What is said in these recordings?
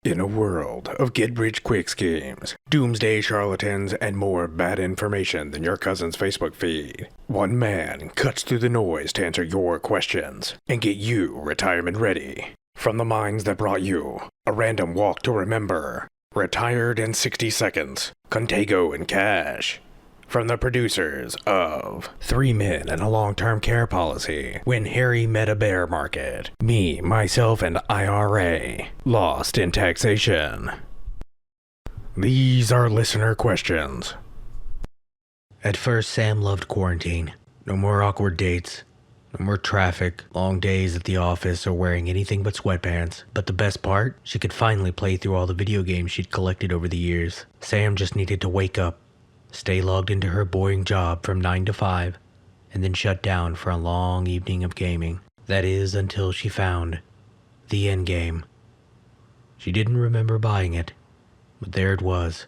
In a world of get-rich-quick schemes, doomsday charlatans, and more bad information than your cousin's Facebook feed, one man cuts through the noise to answer your questions and get you retirement ready. From the minds that brought you A Random Walk to Remember, Retired in 60 Seconds, Contago and Cash. From the producers of 3 Men and a Long-Term Care Policy, When Harry Met a Bear Market, Me, Myself, and IRA, Lost in Taxation. These are listener questions. At first, Sam loved quarantine. No more awkward dates. No more traffic, long days at the office, or wearing anything but sweatpants. But the best part? She could finally play through all the video games she'd collected over the years. Sam just needed to wake up, stay logged into her boring job from 9 to 5, and then shut down for a long evening of gaming. That is, until she found the endgame. She didn't remember buying it, but there it was,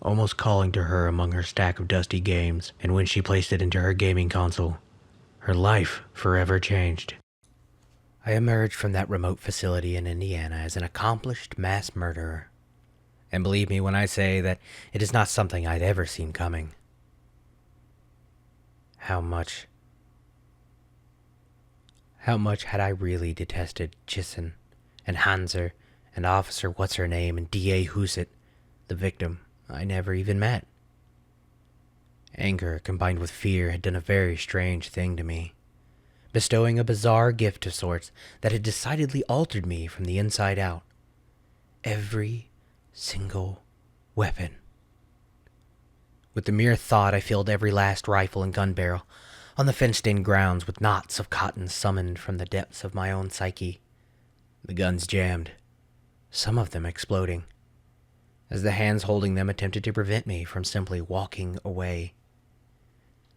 almost calling to her among her stack of dusty games, and when she placed it into her gaming console, her life forever changed. I emerged from that remote facility in Indiana as an accomplished mass murderer. And believe me when I say that it is not something I'd ever seen coming. How much had I really detested Chissen and Hanser and Officer What's-Her-Name and D.A. Huset, the victim I never even met. Anger combined with fear had done a very strange thing to me, bestowing a bizarre gift of sorts that had decidedly altered me from the inside out. Every single weapon. With the mere thought, I filled every last rifle and gun barrel on the fenced-in grounds with knots of cotton summoned from the depths of my own psyche. The guns jammed, some of them exploding, as the hands holding them attempted to prevent me from simply walking away.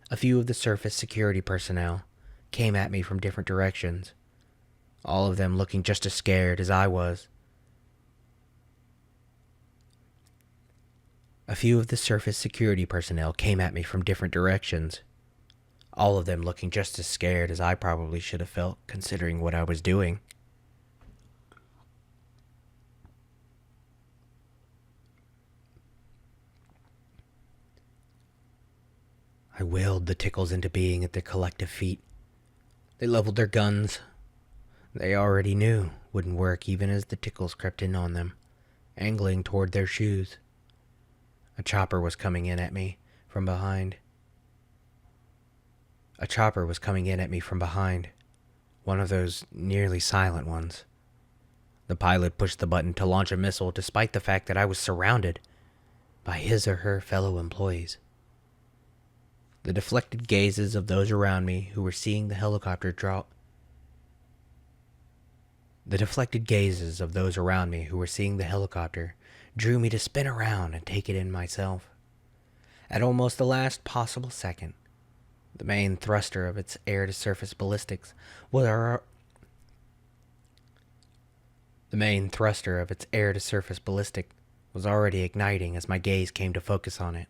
A few of the surface security personnel came at me from different directions, all of them looking just as scared as I was. A few of the surface security personnel came at me from different directions, all of them looking just as scared as I probably should have felt, considering what I was doing. I willed the tickles into being at their collective feet. They leveled their guns. They already knew wouldn't work even as the tickles crept in on them, angling toward their shoes. A chopper was coming in at me from behind. One of those nearly silent ones. The pilot pushed the button to launch a missile despite the fact that I was surrounded by his or her fellow employees. The deflected gazes of those around me who were seeing the helicopter drew me to spin around and take it in myself. At almost the last possible second, the main thruster of its air-to-surface ballistics was already igniting as my gaze came to focus on it.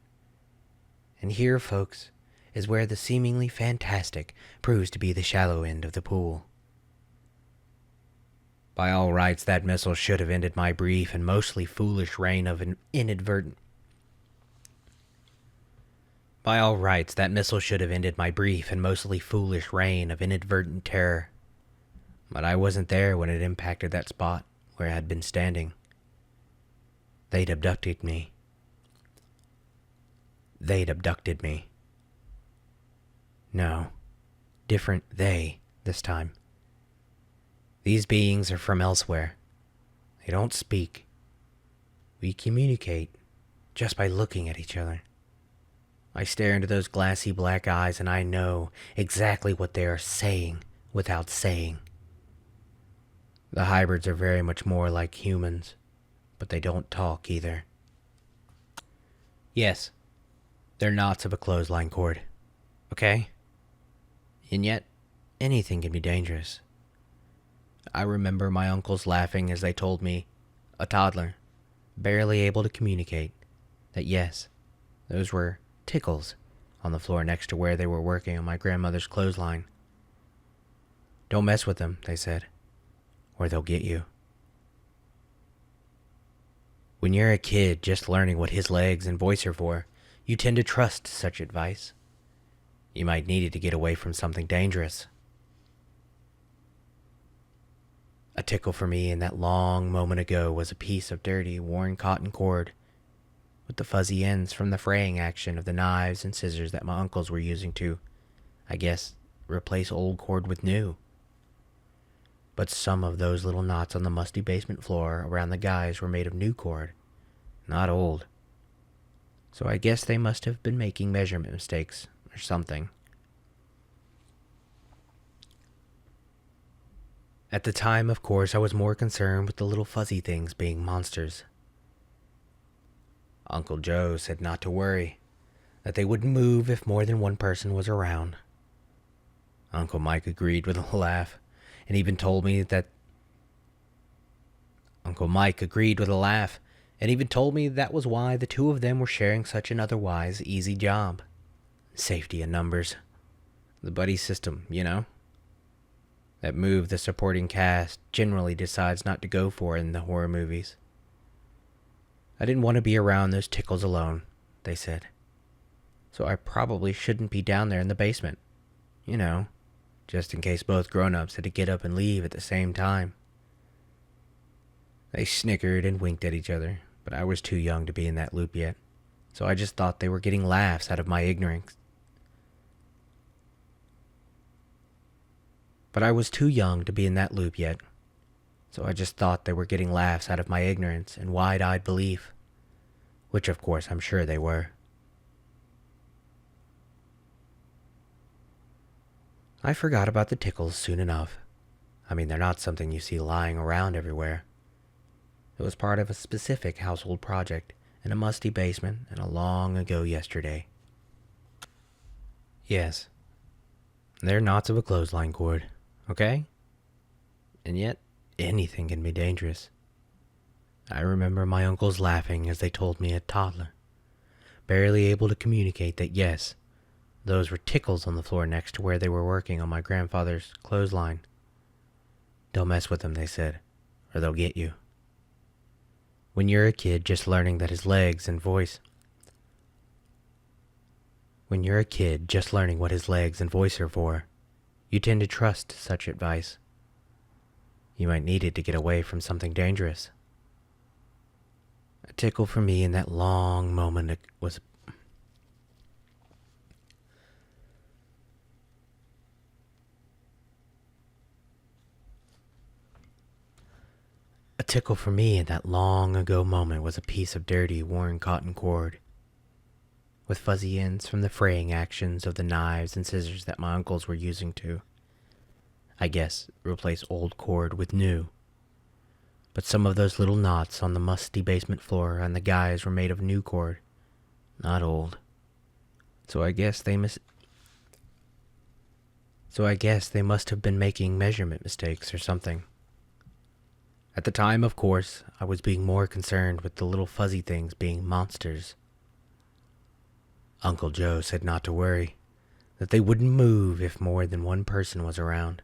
And here, folks, is where the seemingly fantastic proves to be the shallow end of the pool. By all rights, that missile should have ended my brief and mostly foolish reign of inadvertent terror. But I wasn't there when it impacted that spot where I had been standing. They'd abducted me. No, different they this time. These beings are from elsewhere. They don't speak. We communicate just by looking at each other. I stare into those glassy black eyes and I know exactly what they are saying without saying. The hybrids are very much more like humans, but they don't talk either. Yes, they're knots of a clothesline cord, okay? And yet, anything can be dangerous. I remember my uncles laughing as they told me, a toddler, barely able to communicate, that yes, those were tickles on the floor next to where they were working on my grandmother's clothesline. Don't mess with them, they said, or they'll get you. When you're a kid just learning what his legs and voice are for, you tend to trust such advice. You might need it to get away from something dangerous. A tickle for me in that long moment ago was a piece of dirty, worn cotton cord with the fuzzy ends from the fraying action of the knives and scissors that my uncles were using to, I guess, replace old cord with new. But some of those little knots on the musty basement floor around the guys were made of new cord, not old. So I guess they must have been making measurement mistakes or something. At the time, of course, I was more concerned with the little fuzzy things being monsters. Uncle Joe said not to worry, that they wouldn't move if more than one person was around. Uncle Mike agreed with a laugh, and even told me that was why the two of them were sharing such an otherwise easy job. Safety in numbers. The buddy system, you know? That move the supporting cast generally decides not to go for in the horror movies. I didn't want to be around those tickles alone, they said. So I probably shouldn't be down there in the basement. You know, just in case both grown-ups had to get up and leave at the same time. They snickered and winked at each other, but I was too young to be in that loop yet, so I just thought they were getting laughs out of my ignorance. And wide-eyed belief, which of course I'm sure they were. I forgot about the tickles soon enough. I mean, they're not something you see lying around everywhere. It was part of a specific household project in a musty basement and a long ago yesterday. Yes, they're knots of a clothesline cord, okay? And yet, anything can be dangerous. I remember my uncles laughing as they told me a toddler, barely able to communicate that yes, those were tickles on the floor next to where they were working on my grandfather's clothesline. Don't mess with them, they said, or they'll get you. When you're a kid just learning what his legs and voice are for, you tend to trust such advice. You might need it to get away from something dangerous. A tickle for me in that long moment was A tickle for me in that long ago moment was a piece of dirty, worn cotton cord, with fuzzy ends from the fraying actions of the knives and scissors that my uncles were using to, I guess, replace old cord with new. But some of those little knots on the musty basement floor and the guys were made of new cord, not old. So I guess they must have been making measurement mistakes or something. At the time, of course, I was being more concerned with the little fuzzy things being monsters. Uncle Joe said not to worry, that they wouldn't move if more than one person was around.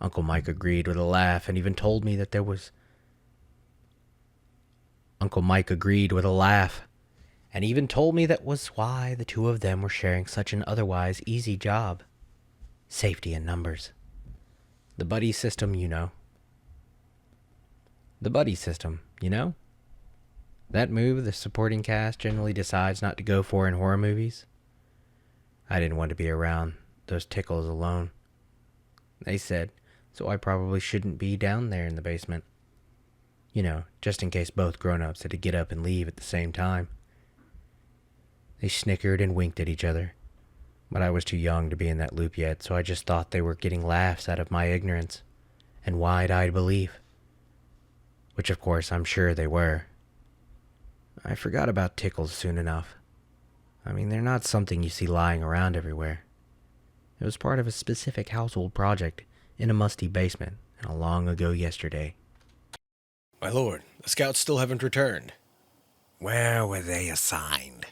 Uncle Mike agreed with a laugh and even told me that was why the two of them were sharing such an otherwise easy job. Safety in numbers. The buddy system, you know. That move the supporting cast generally decides not to go for in horror movies. I didn't want to be around those tickles alone, they said, so I probably shouldn't be down there in the basement. You know, just in case both grown-ups had to get up and leave at the same time. They snickered and winked at each other, but I was too young to be in that loop yet, so I just thought they were getting laughs out of my ignorance and wide-eyed belief, which of course I'm sure they were. I forgot about tickles soon enough. I mean, they're not something you see lying around everywhere. It was part of a specific household project in a musty basement and a long ago yesterday. My lord, the scouts still haven't returned. Where were they assigned?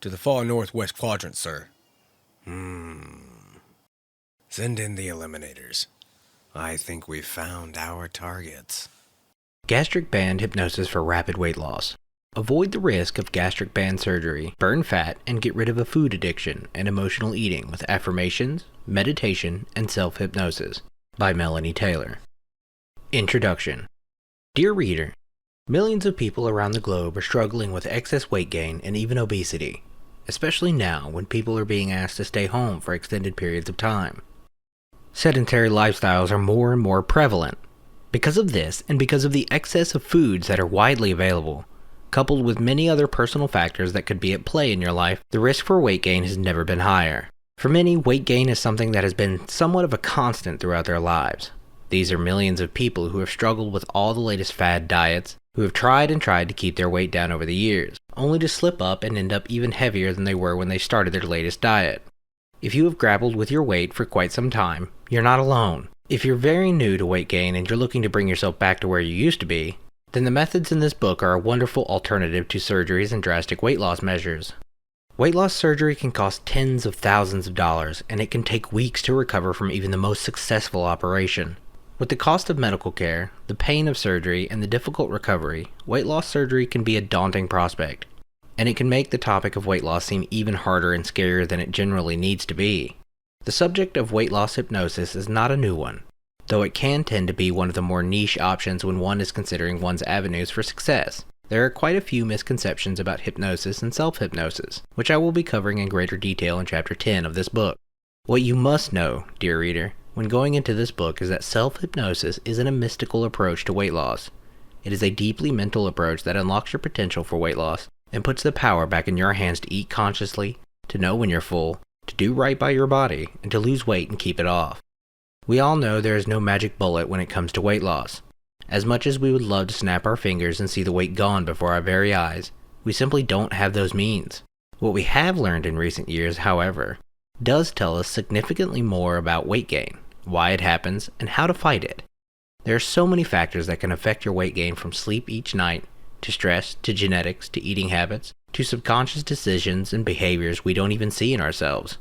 To the far northwest quadrant, sir. Send in the eliminators. I think we've found our targets. Gastric band hypnosis for rapid weight loss. Avoid the risk of gastric band surgery, burn fat, and get rid of a food addiction and emotional eating with affirmations, meditation, and self-hypnosis by Melanie Taylor. Introduction. Dear reader, millions of people around the globe are struggling with excess weight gain and even obesity, especially now when people are being asked to stay home for extended periods of time. Sedentary lifestyles are more and more prevalent. Because of this, and because of the excess of foods that are widely available, coupled with many other personal factors that could be at play in your life, the risk for weight gain has never been higher. For many, weight gain is something that has been somewhat of a constant throughout their lives. These are millions of people who have struggled with all the latest fad diets, who have tried and tried to keep their weight down over the years, only to slip up and end up even heavier than they were when they started their latest diet. If you have grappled with your weight for quite some time, you're not alone. If you're very new to weight gain and you're looking to bring yourself back to where you used to be, then the methods in this book are a wonderful alternative to surgeries and drastic weight loss measures. Weight loss surgery can cost tens of thousands of dollars, and it can take weeks to recover from even the most successful operation. With the cost of medical care, the pain of surgery, and the difficult recovery, weight loss surgery can be a daunting prospect, and it can make the topic of weight loss seem even harder and scarier than it generally needs to be. The subject of weight loss hypnosis is not a new one, though it can tend to be one of the more niche options when one is considering one's avenues for success. There are quite a few misconceptions about hypnosis and self-hypnosis, which I will be covering in greater detail in Chapter 10 of this book. What you must know, dear reader, when going into this book is that self-hypnosis isn't a mystical approach to weight loss. It is a deeply mental approach that unlocks your potential for weight loss and puts the power back in your hands to eat consciously, to know when you're full, to do right by your body, and to lose weight and keep it off. We all know there is no magic bullet when it comes to weight loss. As much as we would love to snap our fingers and see the weight gone before our very eyes, we simply don't have those means. What we have learned in recent years, however, does tell us significantly more about weight gain, why it happens, and how to fight it. There are so many factors that can affect your weight gain, from sleep each night, to stress, to genetics, to eating habits, to subconscious decisions and behaviors we don't even see in ourselves.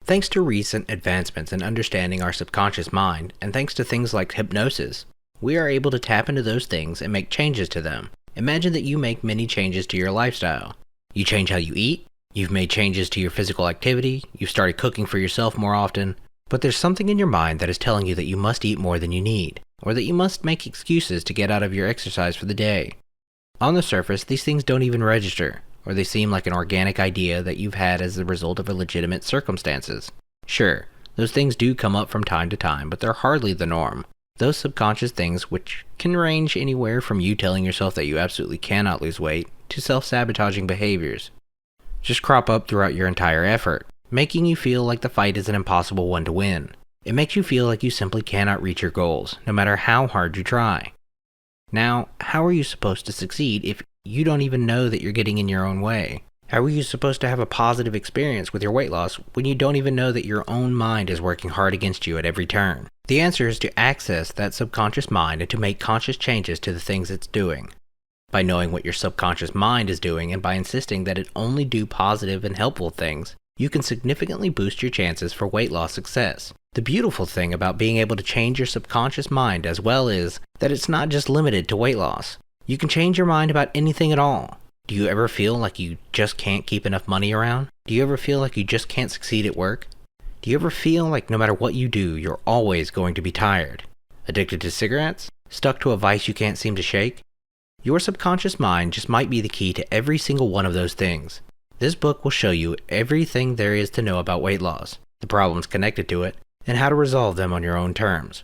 Thanks to recent advancements in understanding our subconscious mind, and thanks to things like hypnosis, we are able to tap into those things and make changes to them. Imagine that you make many changes to your lifestyle. You change how you eat, you've made changes to your physical activity, you've started cooking for yourself more often, but there's something in your mind that is telling you that you must eat more than you need, or that you must make excuses to get out of your exercise for the day. On the surface, these things don't even register, or they seem like an organic idea that you've had as the result of legitimate circumstances. Sure, those things do come up from time to time, but they're hardly the norm. Those subconscious things, which can range anywhere from you telling yourself that you absolutely cannot lose weight, to self-sabotaging behaviors, just crop up throughout your entire effort, making you feel like the fight is an impossible one to win. It makes you feel like you simply cannot reach your goals, no matter how hard you try. Now, how are you supposed to succeed if you don't even know that you're getting in your own way? How are you supposed to have a positive experience with your weight loss when you don't even know that your own mind is working hard against you at every turn? The answer is to access that subconscious mind and to make conscious changes to the things it's doing. By knowing what your subconscious mind is doing and by insisting that it only do positive and helpful things, you can significantly boost your chances for weight loss success. The beautiful thing about being able to change your subconscious mind as well is that it's not just limited to weight loss. You can change your mind about anything at all. Do you ever feel like you just can't keep enough money around? Do you ever feel like you just can't succeed at work? Do you ever feel like no matter what you do, you're always going to be tired? Addicted to cigarettes? Stuck to a vice you can't seem to shake? Your subconscious mind just might be the key to every single one of those things. This book will show you everything there is to know about weight loss, the problems connected to it, and how to resolve them on your own terms.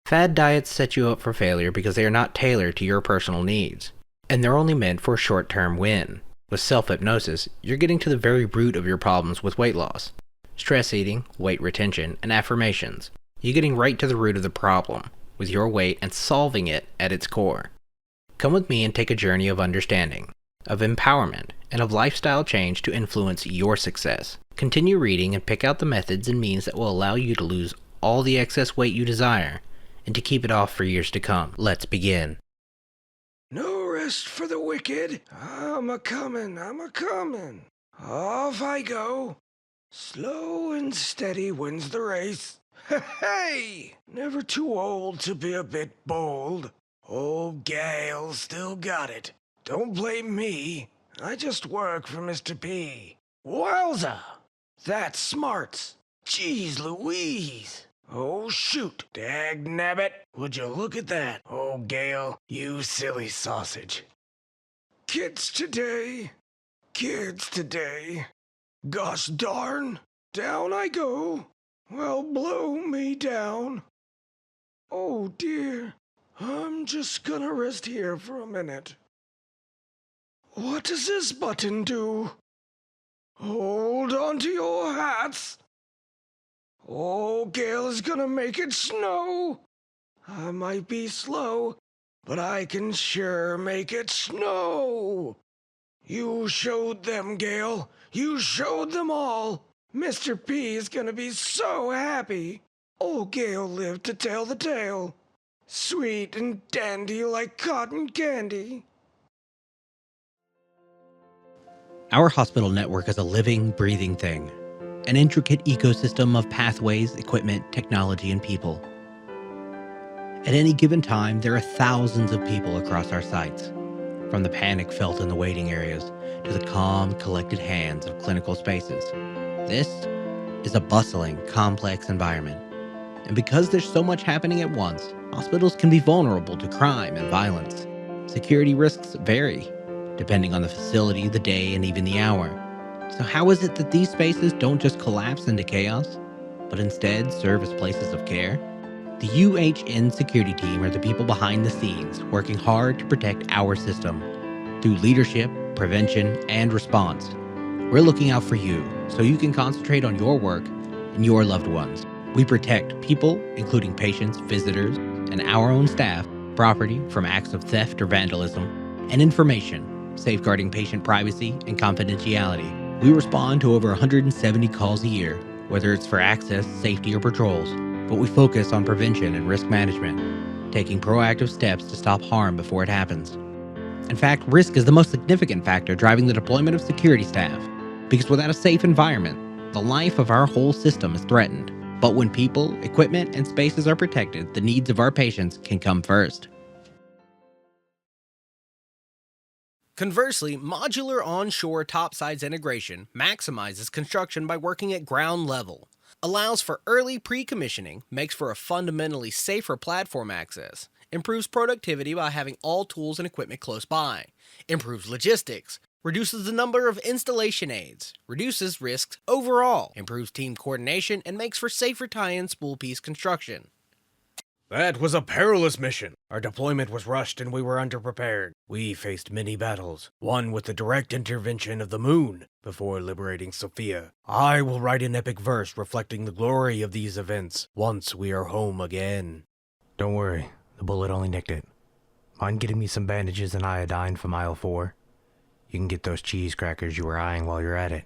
Fad diets set you up for failure because they are not tailored to your personal needs, and they're only meant for a short-term win. With self-hypnosis, you're getting to the very root of your problems with weight loss. Stress eating, weight retention, and affirmations. You're getting right to the root of the problem, with your weight, and solving it at its core. Come with me and take a journey of understanding, of empowerment, and of lifestyle change to influence your success. Continue reading and pick out the methods and means that will allow you to lose all the excess weight you desire, and to keep it off for years to come. Let's begin. No rest for the wicked. I'm a-comin'. Off I go. Slow and steady wins the race. Hey! Never too old to be a bit bold. Old Gale still got it. Don't blame me. I just work for Mr. P. Wowza! That's smarts. Jeez Louise. Oh, shoot. Dagnabbit. Would you look at that? Oh, Gale, you silly sausage. Kids today. Kids today. Gosh darn. Down I go. Well, blow me down. Oh, dear. I'm just gonna rest here for a minute. What does this button do? Hold on to your hats. Oh, Gale is gonna make it snow. I might be slow, but I can sure make it snow. You showed them, Gale. You showed them all. Mr. P is gonna be so happy. Old Gale lived to tell the tale. Sweet and dandy like cotton candy. Our hospital network is a living, breathing thing. An intricate ecosystem of pathways, equipment, technology, and people. At any given time, there are thousands of people across our sites, from the panic felt in the waiting areas to the calm, collected hands of clinical spaces. This is a bustling, complex environment. And because there's so much happening at once, hospitals can be vulnerable to crime and violence. Security risks vary, depending on the facility, the day, and even the hour. So how is it that these spaces don't just collapse into chaos, but instead serve as places of care? The UHN security team are the people behind the scenes, working hard to protect our system through leadership, prevention, and response. We're looking out for you, so you can concentrate on your work and your loved ones. We protect people, including patients, visitors, and our own staff, property from acts of theft or vandalism, and information, safeguarding patient privacy and confidentiality. We respond to over 170 calls a year, whether it's for access, safety, or patrols, but we focus on prevention and risk management, taking proactive steps to stop harm before it happens. In fact, risk is the most significant factor driving the deployment of security staff, because without a safe environment, the life of our whole system is threatened. But when people, equipment, and spaces are protected, the needs of our patients can come first. Conversely, modular onshore topsides integration maximizes construction by working at ground level, allows for early pre-commissioning, makes for a fundamentally safer platform access, improves productivity by having all tools and equipment close by, improves logistics, reduces the number of installation aids, reduces risks overall, improves team coordination, and makes for safer tie-in spool piece construction. That was a perilous mission. Our deployment was rushed and we were underprepared. We faced many battles, one with the direct intervention of the moon before liberating Sophia. I will write an epic verse reflecting the glory of these events once we are home again. Don't worry, the bullet only nicked it. Mind getting me some bandages and iodine from aisle 4? You can get those cheese crackers you were eyeing while you're at it.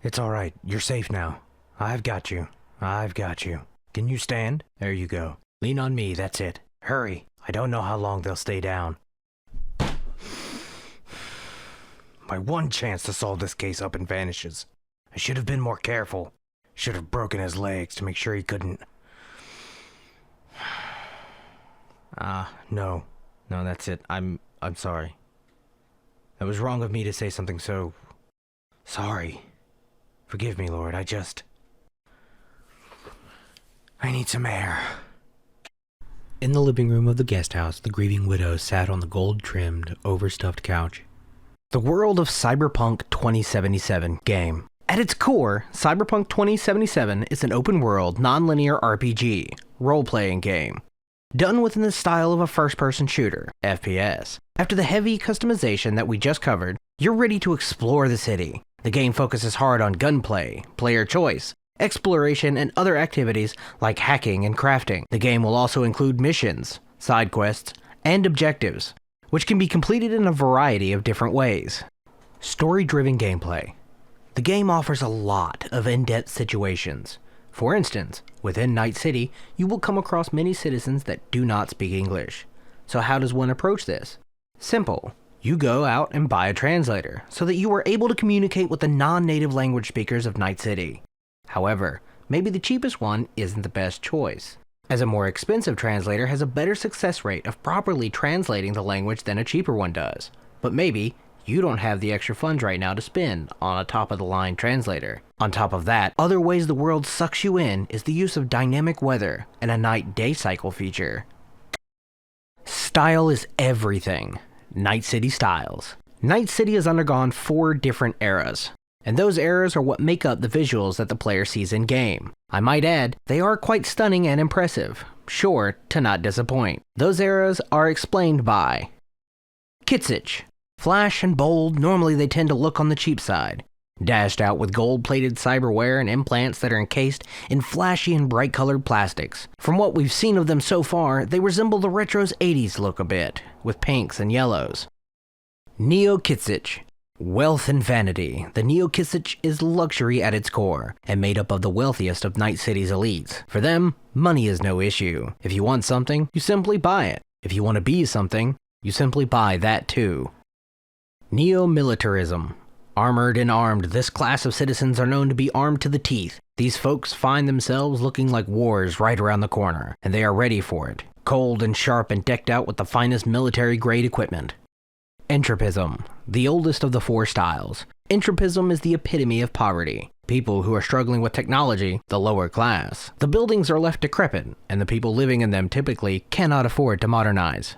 It's alright, you're safe now. I've got you. Can you stand? There you go. Lean on me, that's it. Hurry, I don't know how long they'll stay down. My one chance to solve this case up and vanishes. I should have been more careful. Should have broken his legs to make sure he couldn't. No, that's it. I'm sorry. It was wrong of me to say something so... sorry. Forgive me, Lord, I need some air. In the living room of the guest house, the grieving widow sat on the gold-trimmed, overstuffed couch. The world of Cyberpunk 2077 game. At its core, Cyberpunk 2077 is an open-world, non-linear RPG, role-playing game, done within the style of a first-person shooter, FPS. After the heavy customization that we just covered, you're ready to explore the city. The game focuses hard on gunplay, player choice, exploration, and other activities like hacking and crafting. The game will also include missions, side quests, and objectives, which can be completed in a variety of different ways. Story-driven gameplay. The game offers a lot of in-depth situations. For instance, within Night City, you will come across many citizens that do not speak English. So how does one approach this? Simple. You go out and buy a translator so that you are able to communicate with the non-native language speakers of Night City. However, maybe the cheapest one isn't the best choice. as a more expensive translator has a better success rate of properly translating the language than a cheaper one does. But maybe you don't have the extra funds right now to spend on a top-of-the-line translator. On top of that, other ways the world sucks you in is the use of dynamic weather and a night-day cycle feature. Style is everything. Night City styles. Night City has undergone 4 different eras, and those eras are what make up the visuals that the player sees in-game. I might add, they are quite stunning and impressive, sure to not disappoint. Those eras are explained by Kitsich. Flash and bold, normally they tend to look on the cheap side. Dashed out with gold-plated cyberware and implants that are encased in flashy and bright-colored plastics. From what we've seen of them so far, they resemble the retro's 80s look a bit, with pinks and yellows. Neo Kitsich. Wealth and vanity. The Neo Kitsich is luxury at its core, and made up of the wealthiest of Night City's elites. For them, money is no issue. If you want something, you simply buy it. If you want to be something, you simply buy that too. Neo-militarism. Armored and armed, this class of citizens are known to be armed to the teeth. These folks find themselves looking like war's right around the corner, and they are ready for it. Cold and sharp and decked out with the finest military-grade equipment. Entropism, the oldest of the 4 styles. Entropism is the epitome of poverty. People who are struggling with technology, the lower class. The buildings are left decrepit, and the people living in them typically cannot afford to modernize.